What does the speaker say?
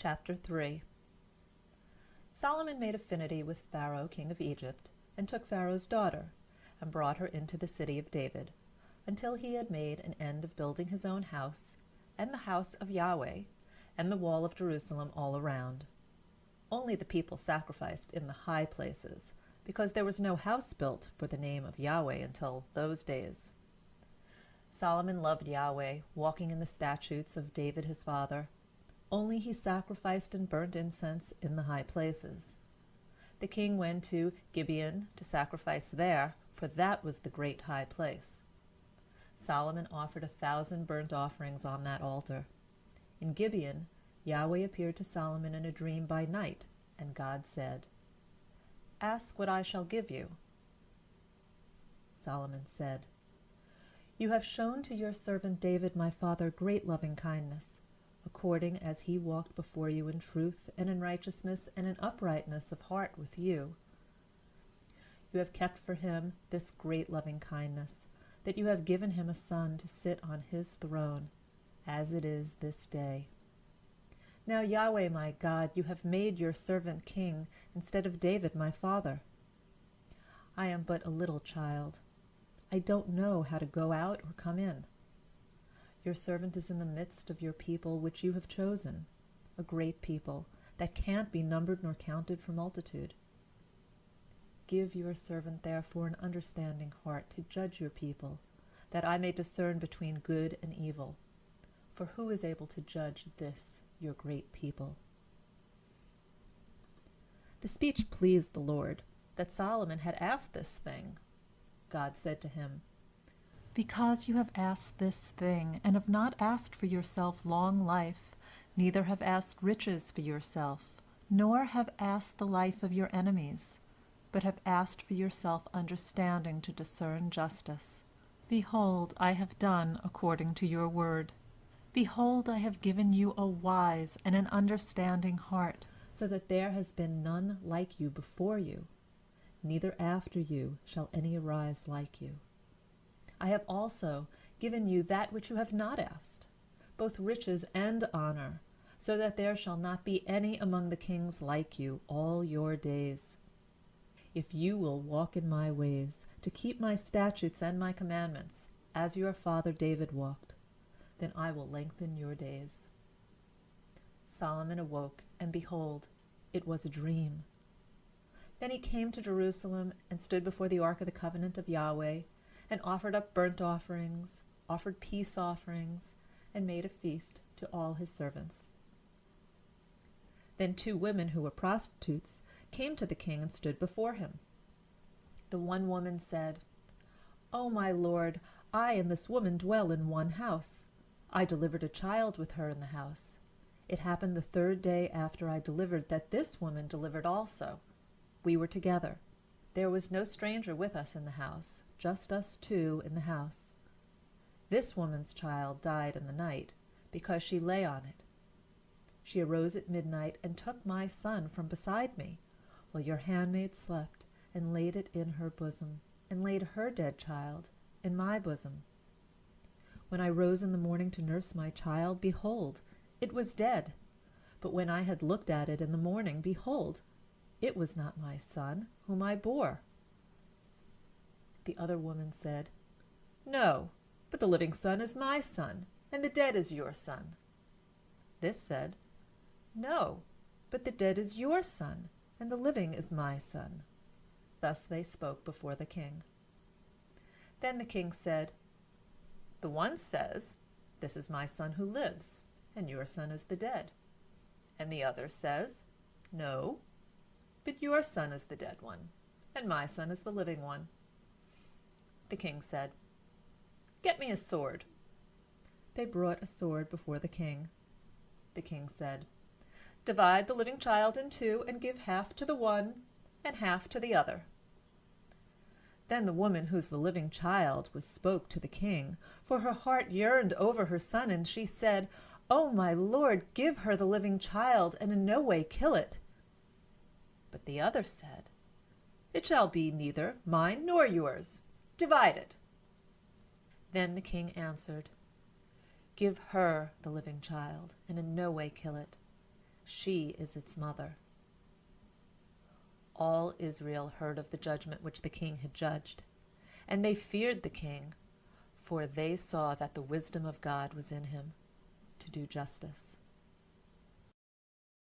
Chapter 3. Solomon made affinity with Pharaoh king of Egypt, and took Pharaoh's daughter, and brought her into the city of David, until he had made an end of building his own house, and the house of Yahweh, and the wall of Jerusalem all around. Only the people sacrificed in the high places, because there was no house built for the name of Yahweh until those days. Solomon loved Yahweh, walking in the statutes of David his father. Only he sacrificed and burnt incense in the high places. The king went to Gibeon to sacrifice there, for that was the great high place. Solomon offered 1,000 burnt offerings on that altar. In Gibeon, Yahweh appeared to Solomon in a dream by night, and God said, "Ask what I shall give you." Solomon said, "You have shown to your servant David my father great loving kindness, according as he walked before you in truth and in righteousness and in uprightness of heart with you. You have kept for him this great loving kindness, that you have given him a son to sit on his throne, as it is this day. Now, Yahweh my God, you have made your servant king instead of David my father. I am but a little child. I don't know how to go out or come in. Your servant is in the midst of your people which you have chosen, a great people that can't be numbered nor counted for multitude. Give your servant therefore an understanding heart to judge your people, that I may discern between good and evil. For who is able to judge this, your great people?" The speech pleased the Lord, that Solomon had asked this thing. God said to him, "Because you have asked this thing, and have not asked for yourself long life, neither have asked riches for yourself, nor have asked the life of your enemies, but have asked for yourself understanding to discern justice. Behold, I have done according to your word. Behold, I have given you a wise and an understanding heart, so that there has been none like you before you, neither after you shall any arise like you. I have also given you that which you have not asked, both riches and honor, so that there shall not be any among the kings like you all your days. If you will walk in my ways, to keep my statutes and my commandments, as your father David walked, then I will lengthen your days." Solomon awoke, and behold, it was a dream. Then he came to Jerusalem, and stood before the ark of the covenant of Yahweh, and offered up burnt offerings, offered peace offerings, and made a feast to all his servants. Then 2 women who were prostitutes came to the king and stood before him. The one woman said, "O my lord, I and this woman dwell in one house. I delivered a child with her in the house. It happened the 3rd day after I delivered that this woman delivered also. We were together. There was no stranger with us in the house, just us 2 in the house. This woman's child died in the night, because she lay on it. She arose at midnight and took my son from beside me, while your handmaid slept, and laid it in her bosom, and laid her dead child in my bosom. When I rose in the morning to nurse my child, behold, it was dead. But when I had looked at it in the morning, behold, it was not my son, whom I bore." The other woman said, "No, but the living son is my son, and the dead is your son." This said, "No, but the dead is your son, and the living is my son." Thus they spoke before the king. Then the king said, "The one says, 'This is my son who lives, and your son is the dead.' And the other says, 'No, but your son is the dead one, and my son is the living one.'" The king said, "Get me a sword." They brought a sword before the king. The king said, "Divide the living child in 2, and give half to the one and half to the other." Then the woman whose the living child was spoke to the king, for her heart yearned over her son, and she said, "O my lord, give her the living child, and in no way kill it." But the other said, "It shall be neither mine nor yours. Divide it." Then the king answered, "Give her the living child, and in no way kill it. She is its mother. All Israel heard of the judgment which the king had judged, and they feared the king, for they saw that the wisdom of God was in him to do justice.